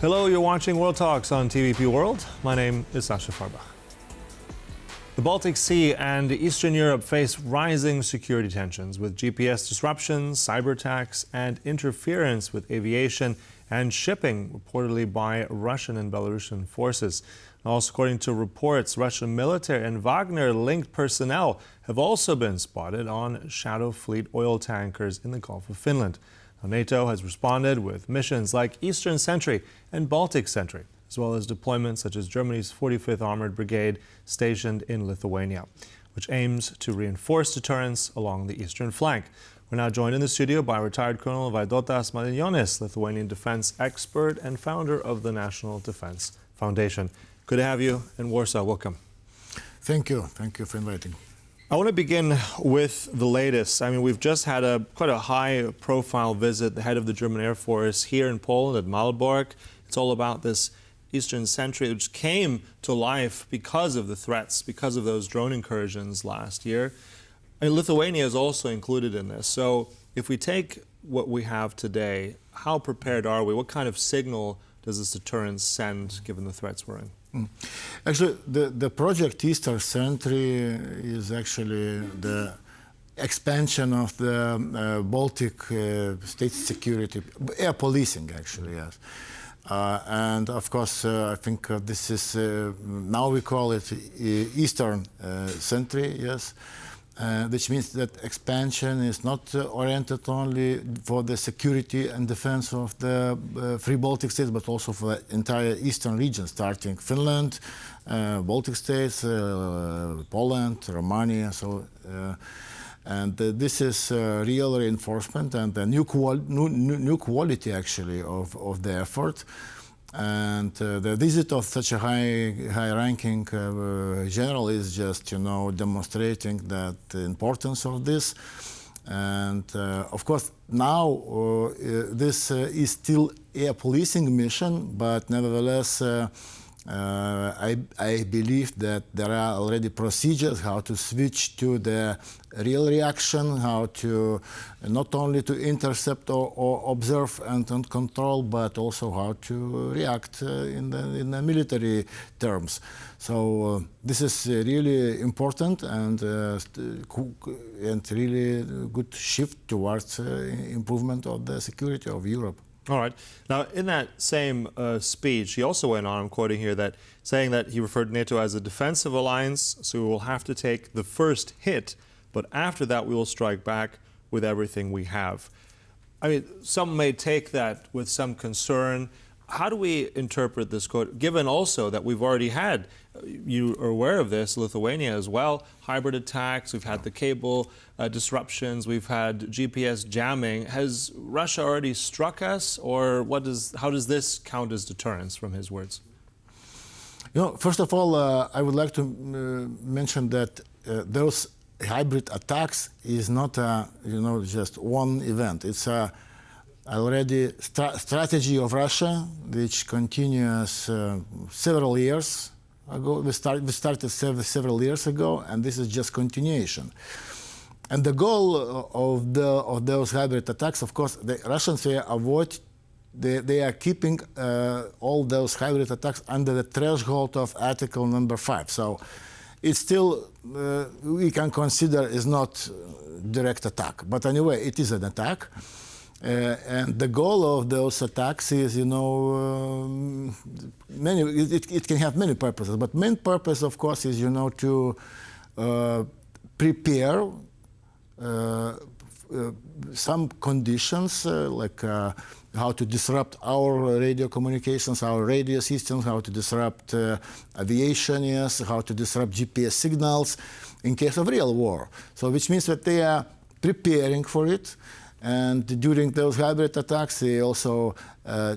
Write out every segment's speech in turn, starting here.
Hello, you're watching World Talks on TVP World. My name is Sascha Fahrbach. The Baltic Sea and Eastern Europe face rising security tensions with GPS disruptions, cyber attacks, and interference with aviation and shipping, reportedly by Russian and Belarusian forces. Also, according to reports, Russian military and Wagner-linked personnel have also been spotted on shadow fleet oil tankers in the Gulf of Finland. Now, NATO has responded with missions like Eastern Sentry and Baltic Sentry, as well as deployments such as Germany's 45th Armored Brigade stationed in Lithuania, which aims to reinforce deterrence along the eastern flank. We're now joined in the studio by retired Colonel Vaidotas Malinionis, Lithuanian defense expert and founder of the National Defense Foundation. Good to have you in Warsaw. Welcome. Thank you. Thank you for inviting. I want to begin with the latest. I mean, we've just had quite a high-profile visit, the head of the German Air Force here in Poland at Malbork. It's all about this Eastern Sentry, which came to life because of the threats, because of those drone incursions last year. And Lithuania is also included in this. So if we take what we have today, how prepared are we? What kind of signal does this deterrence send, given the threats we're in? Actually, the project Eastern Sentry is actually the expansion of the Baltic state security, air policing, actually, yes. And of course, I think this is, now we call it Eastern Sentry, yes. Which means that expansion is not oriented only for the security and defense of the three Baltic states, but also for the entire eastern region, starting Finland, Baltic states, Poland, Romania. So, and this is real reinforcement and a new quality, actually, of the effort. And the visit of such a high-ranking general is just, demonstrating that the importance of this. And of course, now this is still a policing mission, but nevertheless, I believe that there are already procedures how to switch to the real reaction, how to not only to intercept or observe and control, but also how to react in the military terms. So this is really important and really good shift towards improvement of the security of Europe. All right. Now, in that same speech, he also went on, I'm quoting here, that saying that he referred to NATO as a defensive alliance, so we will have to take the first hit, but after that we will strike back with everything we have. I mean, some may take that with some concern. How do we interpret this quote, given also that we've already had, you are aware of this, Lithuania as well, hybrid attacks, we've had the cable disruptions, we've had GPS jamming. Has Russia already struck us, or how does this count as deterrence from his words? First of all, I would like to mention that those hybrid attacks is not just one event. It's a already strategy of Russia, which continues several years ago. We started several years ago, and this is just continuation. And the goal of those hybrid attacks, of course, the Russians they are keeping all those hybrid attacks under the threshold of Article number 5. So it's still we can consider is not direct attack, but anyway, it is an attack. And the goal of those attacks is, it can have many purposes, but main purpose, of course, is, to prepare some conditions, like how to disrupt our radio communications, our radio systems, how to disrupt aviation, yes, how to disrupt GPS signals in case of real war. So, which means that they are preparing for it. And during those hybrid attacks, they also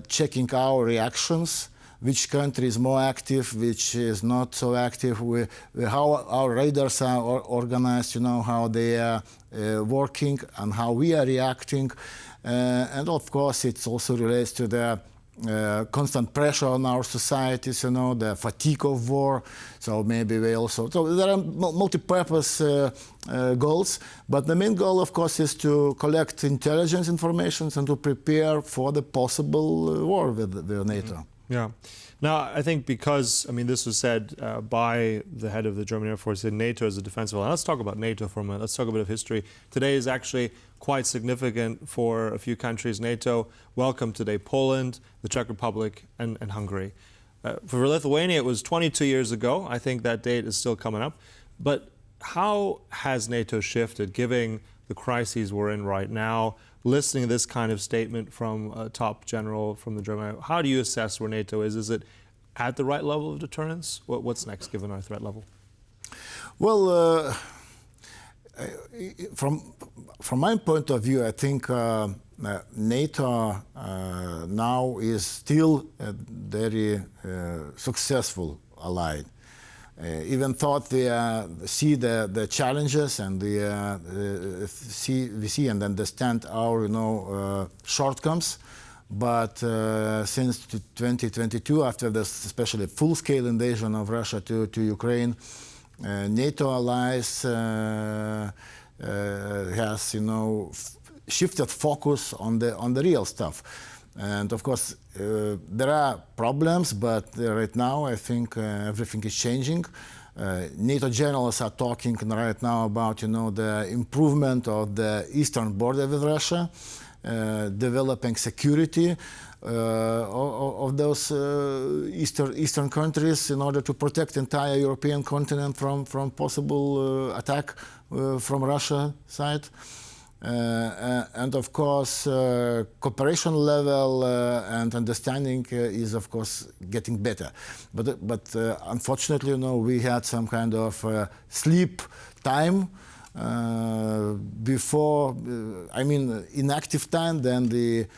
checking our reactions, which country is more active, which is not so active, how our radars are organized, how they are working and how we are reacting. And of course, it also relates to the constant pressure on our societies, you know, the fatigue of war. So maybe we also, so there are multi-purpose goals, but the main goal, of course, is to collect intelligence information and to prepare for the possible war with NATO. Yeah. Now, I think because, I mean, this was said by the head of the German Air Force, that NATO is a defensive line. Let's talk about NATO for a minute. Let's talk a bit of history. Today is actually quite significant for a few countries. NATO welcomed today Poland, the Czech Republic, and Hungary. For Lithuania, it was 22 years ago. I think that date is still coming up. But how has NATO shifted, given the crises we're in right now? Listening to this kind of statement from a top general from the German, how do you assess where NATO is? Is it at the right level of deterrence? What's next, given our threat level? Well, from my point of view, I think NATO now is still a very successful ally. Even though they see the challenges and we see and understand our shortcomings, but since 2022, after this especially full-scale invasion of Russia to Ukraine, NATO allies has shifted focus on the real stuff. And of course, there are problems, but right now I think everything is changing. NATO generals are talking right now about the improvement of the eastern border with Russia, developing security of those eastern countries in order to protect the entire European continent from possible attack from Russia side. And of course, cooperation level and understanding is of course getting better. But unfortunately, we had some kind of sleep time before, inactive time. Then they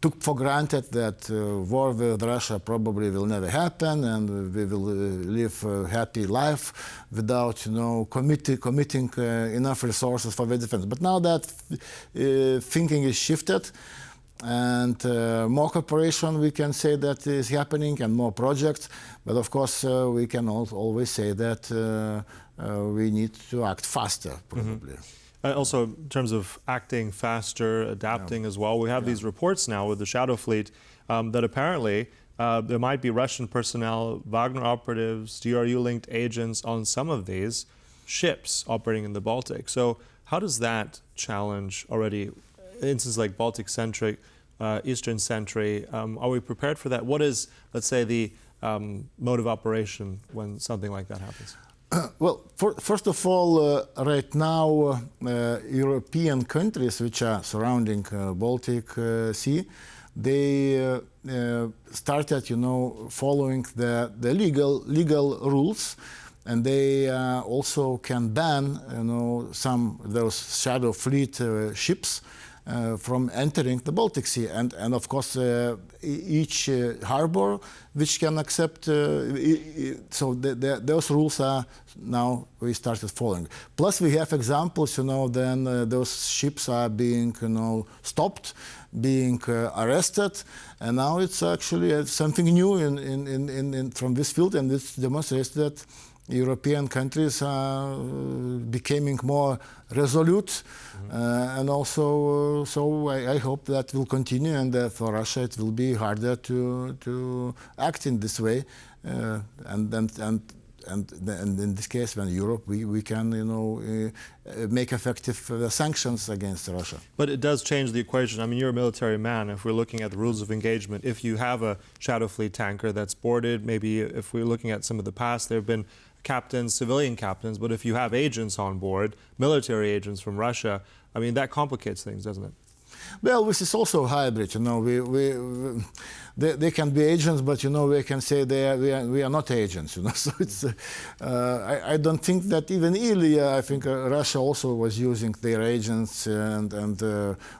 took for granted that war with Russia probably will never happen, and we will live a happy life without, committing enough resources for the defense. But now that thinking is shifted, and more cooperation, we can say that is happening, and more projects. But of course, we can always say that we need to act faster, probably. Also, in terms of acting faster, adapting as well, we have these reports now with the Shadow Fleet that apparently there might be Russian personnel, Wagner operatives, GRU-linked agents on some of these ships operating in the Baltic. So how does that challenge already, instances like Baltic-centric, Eastern-centric, are we prepared for that? What is, let's say, the mode of operation when something like that happens? Well, first of all, right now, European countries which are surrounding Baltic Sea, they started, following the legal rules, and they also can ban, some of those Shadow Fleet ships from entering the Baltic Sea, and of course each harbor which can accept. So those rules are now we started following. Plus we have examples, then those ships are being stopped, being arrested, and now it's actually something new from this field, and this demonstrates that European countries are becoming more resolute, and also so I hope that will continue, and for Russia it will be harder to act in this way, and in this case, when Europe, we can make effective sanctions against Russia. But it does change the equation. I mean, you're a military man. If we're looking at the rules of engagement, if you have a Shadow Fleet tanker that's boarded, maybe if we're looking at some of the past, there have been captains, civilian captains, but if you have agents on board, military agents from Russia, I mean, that complicates things, doesn't it? Well, this is also hybrid, they can be agents, but we can say we are not agents, So it's I don't think that even earlier. I think Russia also was using their agents and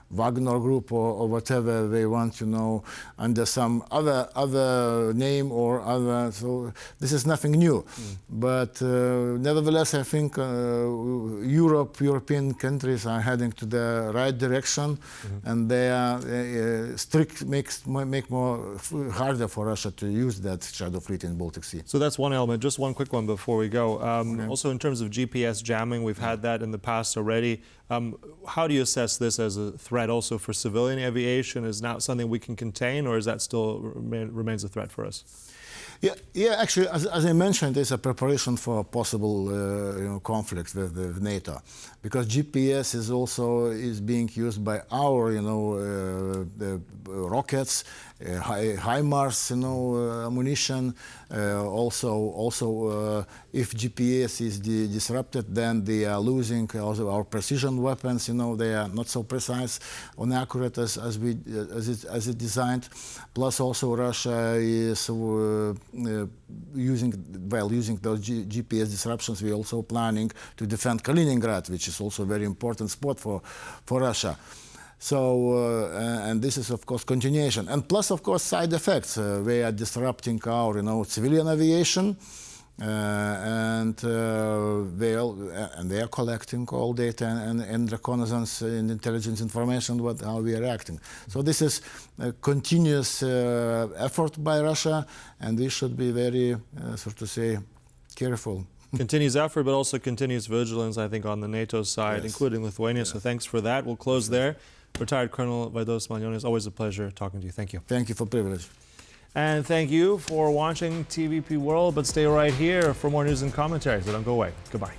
Wagner Group or whatever they want, under some other name or other. So this is nothing new, but nevertheless, I think European countries are heading to the right direction, and they are make more harder for Russia to use that shadow fleet in Baltic Sea. So that's one element. Just one quick one before we go. Also, in terms of GPS jamming, we've had that in the past already. How do you assess this as a threat also for civilian aviation? Is that something we can contain, or is that still remains a threat for us? Yeah. Actually, as I mentioned, it's a preparation for a possible conflict with NATO, because GPS is being used by our the rockets, HIMARS ammunition. Also, if GPS is disrupted, then they are losing also our precision weapons. They are not so precise and accurate as it designed. Plus, also Russia is using those GPS disruptions. We're also planning to defend Kaliningrad, which is also a very important spot for Russia. So, and this is, of course, continuation. And plus, of course, side effects. We are disrupting our, civilian aviation, and they are collecting all data and reconnaissance and intelligence information how we are acting. So this is a continuous effort by Russia, and we should be very, careful. Continues effort, but also continues vigilance, I think, on the NATO side, Yes. including Lithuania. Yes. So thanks for that. We'll close there. Retired Colonel Vaidotas Malinionis, always a pleasure talking to you. Thank you. Thank you for privilege. And thank you for watching TVP World, but stay right here for more news and commentary, so don't go away. Goodbye.